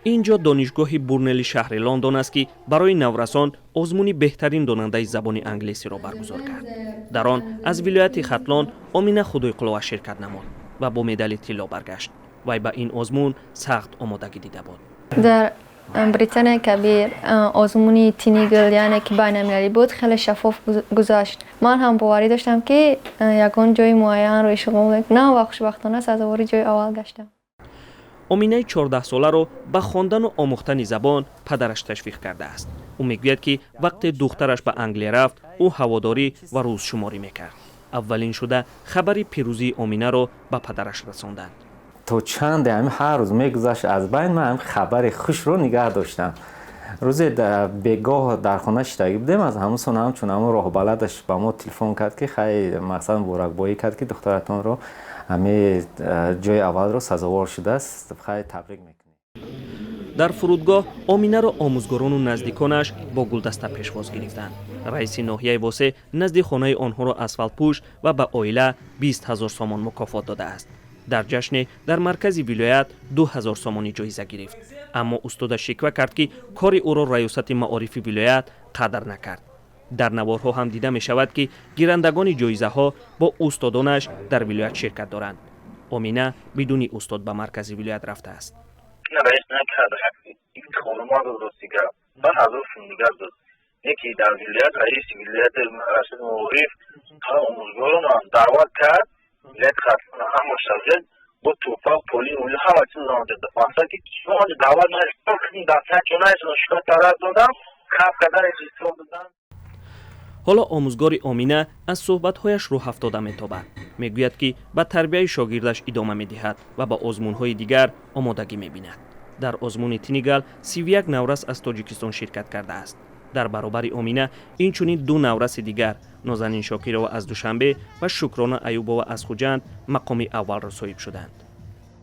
اینجا دانشگاه بورنلی شهر لندن است که برای نورسان آزمون بهترین داننده زبان انگلیسی را برگزار کرد. در آن از ولایت ختلان آمینه خدایقلوه شرکت نمود و با مدال طلا برگشت. وی به این آزمون سخت آمادگی دیده بود. در بریتانیا کبیر آزمونی تینیگل یعنی که بین‌المللی بود خیلی شفاف گذشت. من هم باوری داشتم که یگان جای معین روی شغل نه و خوشبختانه سزاوار جای اول گشتم. امینه 14 ساله رو به خواندن و آموختن زبان پدرش تشویق کرده است. او میگوید که وقتی دخترش به انگلیس رفت او هواداری و روزشماری میکرد. اولین شده خبری پیروزی امینه رو به پدرش رساندند. تا چند هر روز میگذشت از بین من خبر خوش رو نگه داشتم. روزی بگاه در خانه شتایی بودیم از همون همچون همون راه بلدش به ما تلفن کرد که خیلی مثلا بورکبایی کرد که دخترتون رو همه جای اول رو سزاوار شده است. خیلی تبریک میکنیم. در فرودگاه آمینه را آموزگاران و نزدیکانش با گلدسته پیشواز گرفتند. رئیس ناحیه واسه نزد خانه آنها را اسفالت پوش و به عائله 20,000 سامان مکافات داده است. در جشن در مرکز ولایت 2,000 سامانی جایزه گرفت. اما استاد شکوه کرد که کار او را ریاست معارف ولایت قدر نکرد. در نوارها هم دیده می شود که گیرندگان جایزه ها با استادانش در ولایت شرکت دارند. امینه بدون استاد به مرکز ولایت رفته است. رئیس نکرد این خانوما رو دیگر به حضور دیگر داد. یکی در ولایت رئیس ولایت رئیس معارف تا آموزگاران دعوت کرد. ولایت ختلان هم شاگرد با توفاق پلیس و همه چیز را داد. واسه که شما دعوت نشد دفتر چونایش شکایت طرف دادم خاف کردن استفاده دادن. حالا آموزگار امینه از صحبت‌هایش رو افتاده می‌تابد. میگوید که به تربیت شاگردش ادامه می‌دهد و با آزمون‌های دیگر آمادگی می‌بیند. در آزمون تینیگل 31 نورس از تاجیکستان شرکت کرده است. در برابر امینه اینچنین 2 نورس دیگر نازنین شاکرova از دوشنبه و شکرانه ایوبova از خوجند مقام اول را صاحب شدند.